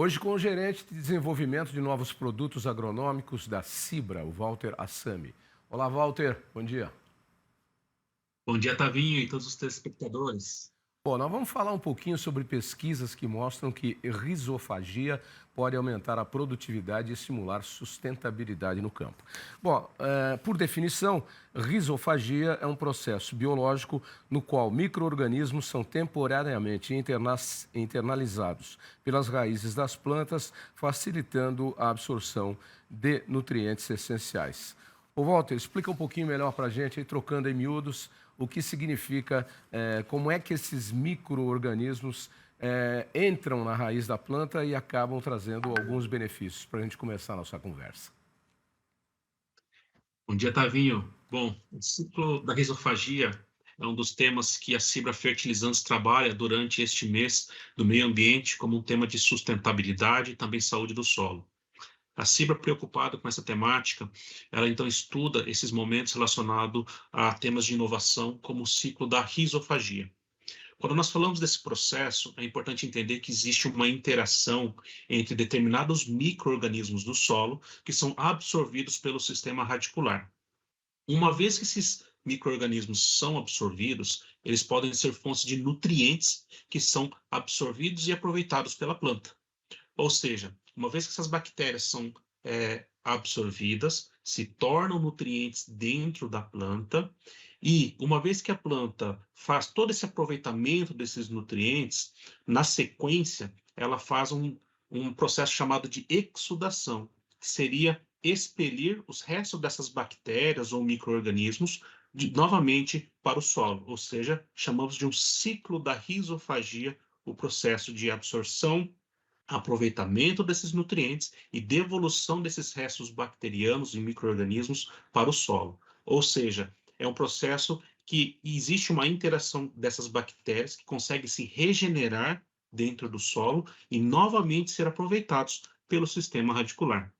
Hoje com o gerente de desenvolvimento de novos produtos agronômicos da Cibra, o Walter Assami. Olá, Walter, bom dia. Bom dia, Tavinho, e todos os telespectadores. Bom, nós vamos falar um pouquinho sobre pesquisas que mostram que risofagia pode aumentar a produtividade e estimular sustentabilidade no campo. Bom, por definição, risofagia é um processo biológico no qual micro-organismos são temporariamente internalizados pelas raízes das plantas, facilitando a absorção de nutrientes essenciais. Ô Walter, explica um pouquinho melhor para a gente, aí, trocando em miúdos, o que significa, como é que esses micro-organismos entram na raiz da planta e acabam trazendo alguns benefícios, para a gente começar a nossa conversa. Bom dia, Tavinho. Bom, o ciclo da risofagia é um dos temas que a Cibra Fertilizantes trabalha durante este mês do meio ambiente como um tema de sustentabilidade e também saúde do solo. A Cibra, preocupada com essa temática, ela então estuda esses momentos relacionados a temas de inovação, como o ciclo da risofagia. Quando nós falamos desse processo, é importante entender que existe uma interação entre determinados micro-organismos do solo que são absorvidos pelo sistema radicular. Uma vez que esses micro-organismos são absorvidos, eles podem ser fontes de nutrientes que são absorvidos e aproveitados pela planta. Ou seja, uma vez que essas bactérias são absorvidas, se tornam nutrientes dentro da planta, e uma vez que a planta faz todo esse aproveitamento desses nutrientes, na sequência, ela faz um processo chamado de exudação, que seria expelir os restos dessas bactérias ou micro-organismos novamente para o solo, ou seja, chamamos de um ciclo da risofagia, o processo de absorção, aproveitamento desses nutrientes e devolução desses restos bacterianos e micro-organismos para o solo. Ou seja, é um processo que existe uma interação dessas bactérias que conseguem se regenerar dentro do solo e novamente ser aproveitados pelo sistema radicular.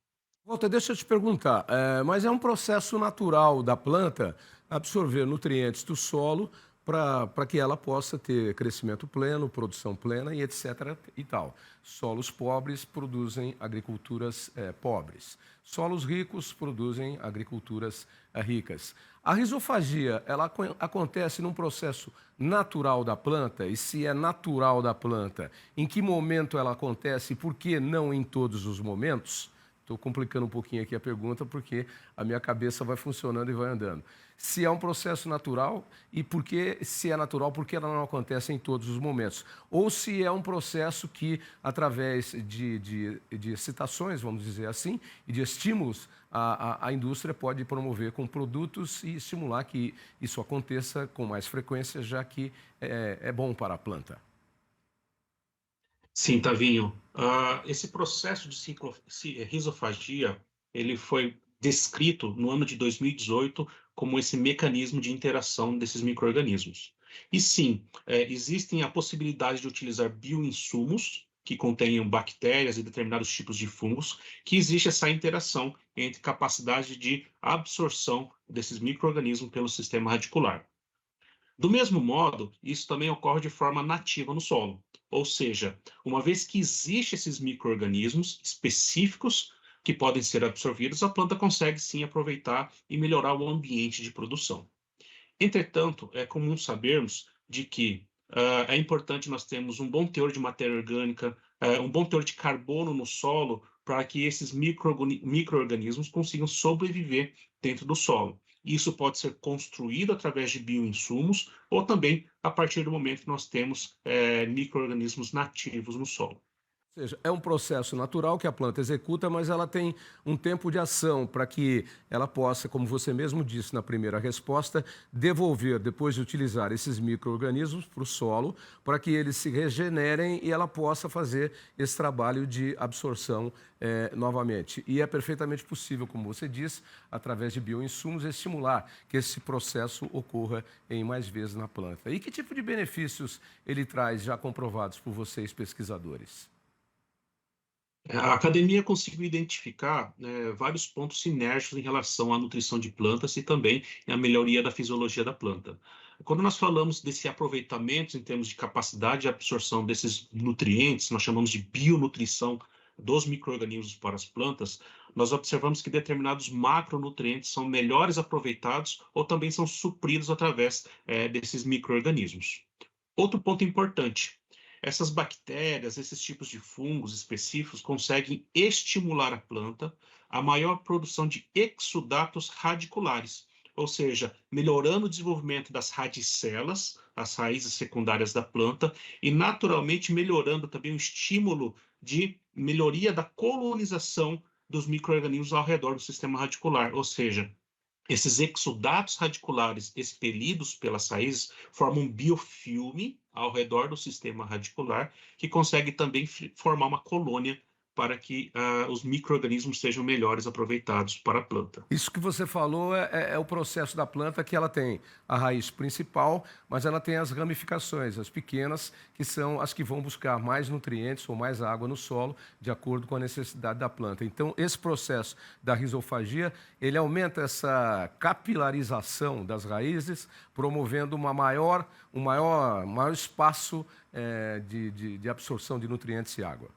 Walter, deixa eu te perguntar, mas é um processo natural da planta absorver nutrientes do solo para que ela possa ter crescimento pleno, produção plena e etc. e tal. Solos pobres produzem agriculturas pobres. Solos ricos produzem agriculturas ricas. A risofagia, ela acontece num processo natural da planta? E se é natural da planta, em que momento ela acontece e por que não em todos os momentos? Estou complicando um pouquinho aqui a pergunta porque a minha cabeça vai funcionando e vai andando. Se é um processo natural e por que, se é natural, por que ela não acontece em todos os momentos? Ou se é um processo que, através de excitações, vamos dizer assim, e de estímulos, a indústria pode promover com produtos e estimular que isso aconteça com mais frequência, já que é bom para a planta. Sim, Tavinho. Esse processo de risofagia, ele foi descrito no ano de 2018 como esse mecanismo de interação desses micro-organismos. E sim, existem a possibilidade de utilizar bioinsumos que contenham bactérias e determinados tipos de fungos, que existe essa interação entre capacidade de absorção desses micro-organismos pelo sistema radicular. Do mesmo modo, isso também ocorre de forma nativa no solo, ou seja, uma vez que existem esses micro-organismos específicos que podem ser absorvidos, a planta consegue sim aproveitar e melhorar o ambiente de produção. Entretanto, é comum sabermos de que é importante nós termos um bom teor de matéria orgânica, um bom teor de carbono no solo, para que esses micro-organismos consigam sobreviver dentro do solo. Isso pode ser construído através de bioinsumos ou também a partir do momento que nós temos micro-organismos nativos no solo. Ou seja, é um processo natural que a planta executa, mas ela tem um tempo de ação para que ela possa, como você mesmo disse na primeira resposta, devolver, depois de utilizar esses micro-organismos para o solo, para que eles se regenerem e ela possa fazer esse trabalho de absorção novamente. E é perfeitamente possível, como você disse, através de bioinsumos, estimular que esse processo ocorra em mais vezes na planta. E que tipo de benefícios ele traz já comprovados por vocês, pesquisadores? A academia conseguiu identificar vários pontos sinérgicos em relação à nutrição de plantas e também à melhoria da fisiologia da planta. Quando nós falamos desse aproveitamento em termos de capacidade de absorção desses nutrientes, nós chamamos de bionutrição dos micro-organismos para as plantas, nós observamos que determinados macronutrientes são melhores aproveitados ou também são supridos através desses micro-organismos. Outro ponto importante, essas bactérias, esses tipos de fungos específicos conseguem estimular a planta a maior produção de exudatos radiculares, ou seja, melhorando o desenvolvimento das radicelas, as raízes secundárias da planta, e naturalmente melhorando também o estímulo de melhoria da colonização dos micro-organismos ao redor do sistema radicular, ou seja, esses exudatos radiculares expelidos pelas raízes formam um biofilme ao redor do sistema radicular, que consegue também formar uma colônia para que os micro-organismos sejam melhores aproveitados para a planta. Isso que você falou é o processo da planta, que ela tem a raiz principal, mas ela tem as ramificações, as pequenas, que são as que vão buscar mais nutrientes ou mais água no solo, de acordo com a necessidade da planta. Então, esse processo da rizofagia, ele aumenta essa capilarização das raízes, promovendo um maior espaço de absorção de nutrientes e água.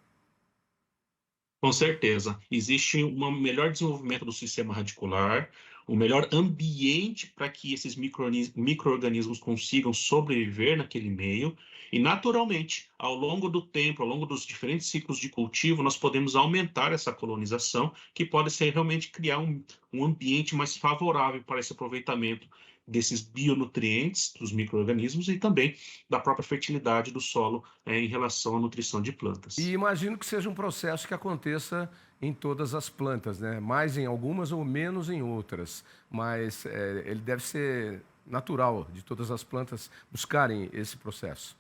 Com certeza. Existe um melhor desenvolvimento do sistema radicular, um melhor ambiente para que esses micro-organismos consigam sobreviver naquele meio, e naturalmente, ao longo do tempo, ao longo dos diferentes ciclos de cultivo, nós podemos aumentar essa colonização, que pode ser realmente criar um ambiente mais favorável para esse aproveitamento desses bionutrientes dos micro-organismos e também da própria fertilidade do solo em relação à nutrição de plantas. E imagino que seja um processo que aconteça em todas as plantas, né? Mais em algumas ou menos em outras, mas ele deve ser natural de todas as plantas buscarem esse processo.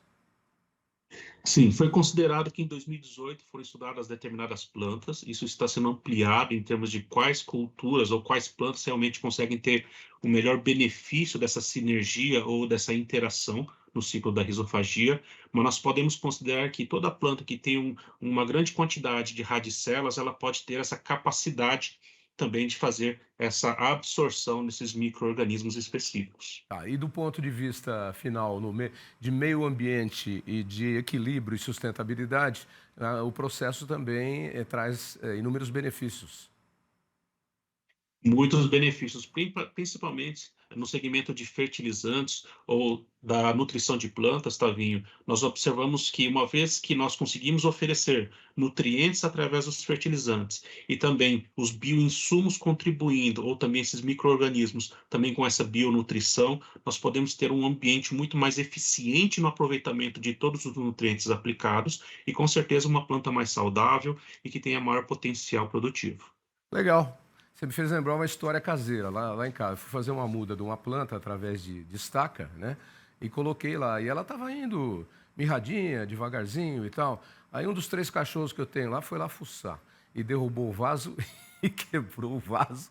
Sim, foi considerado que em 2018 foram estudadas determinadas plantas. Isso está sendo ampliado em termos de quais culturas ou quais plantas realmente conseguem ter o melhor benefício dessa sinergia ou dessa interação no ciclo da rizofagia, mas nós podemos considerar que toda planta que tem uma grande quantidade de radicelas, ela pode ter essa capacidade também de fazer essa absorção desses micro-organismos específicos. E do ponto de vista final, de meio ambiente e de equilíbrio e sustentabilidade, o processo também traz inúmeros benefícios. Muitos benefícios, principalmente no segmento de fertilizantes ou da nutrição de plantas, Tavinho. Nós observamos que, uma vez que nós conseguimos oferecer nutrientes através dos fertilizantes e também os bioinsumos contribuindo, ou também esses micro-organismos também com essa bionutrição, nós podemos ter um ambiente muito mais eficiente no aproveitamento de todos os nutrientes aplicados e, com certeza, uma planta mais saudável e que tenha maior potencial produtivo. Legal. Você me fez lembrar uma história caseira lá em casa. Eu fui fazer uma muda de uma planta através de estaca, né? E coloquei lá. E ela estava indo mirradinha, devagarzinho e tal. Aí um dos 3 cachorros que eu tenho lá foi lá fuçar. E derrubou o vaso e quebrou o vaso.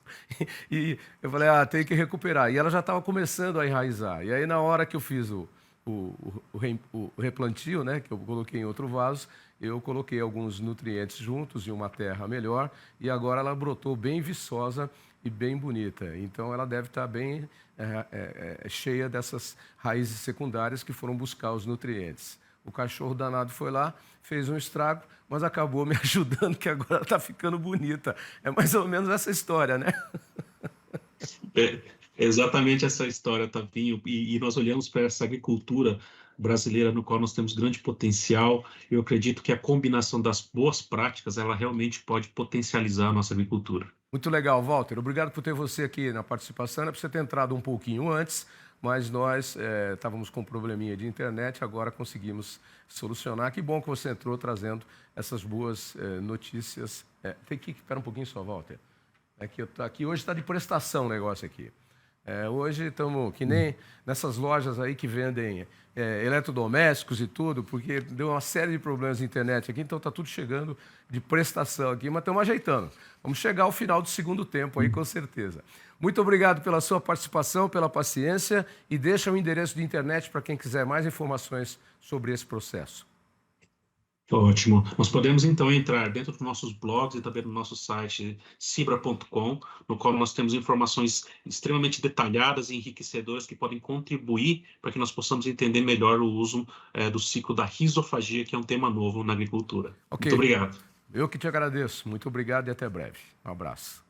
E eu falei, tem que recuperar. E ela já estava começando a enraizar. E aí na hora que eu fiz o replantio, né, que eu coloquei em outro vaso, eu coloquei alguns nutrientes juntos em uma terra melhor e agora ela brotou bem viçosa e bem bonita. Então ela deve estar bem cheia dessas raízes secundárias que foram buscar os nutrientes. O cachorro danado foi lá, fez um estrago, mas acabou me ajudando, que agora ela está ficando bonita. É mais ou menos essa história, né? Exatamente essa história, Tavinho, e nós olhamos para essa agricultura brasileira no qual nós temos grande potencial. Eu acredito que a combinação das boas práticas, ela realmente pode potencializar a nossa agricultura. Muito legal, Walter. Obrigado por ter você aqui na participação. É para você ter entrado um pouquinho antes, mas nós estávamos com um probleminha de internet, agora conseguimos solucionar. Que bom que você entrou trazendo essas boas notícias. Tem que esperar um pouquinho só, Walter. Aqui hoje está de prestação o negócio aqui. Hoje estamos que nem nessas lojas aí que vendem eletrodomésticos e tudo, porque deu uma série de problemas na internet aqui, então está tudo chegando de prestação aqui, mas estamos ajeitando. Vamos chegar ao final do segundo tempo aí, com certeza. Muito obrigado pela sua participação, pela paciência, e deixa o endereço de internet para quem quiser mais informações sobre esse processo. Ótimo. Nós podemos, então, entrar dentro dos nossos blogs e também no nosso site cibra.com, no qual nós temos informações extremamente detalhadas e enriquecedoras que podem contribuir para que nós possamos entender melhor o uso do ciclo da risofagia, que é um tema novo na agricultura. Ok. Muito obrigado. Eu que te agradeço. Muito obrigado e até breve. Um abraço.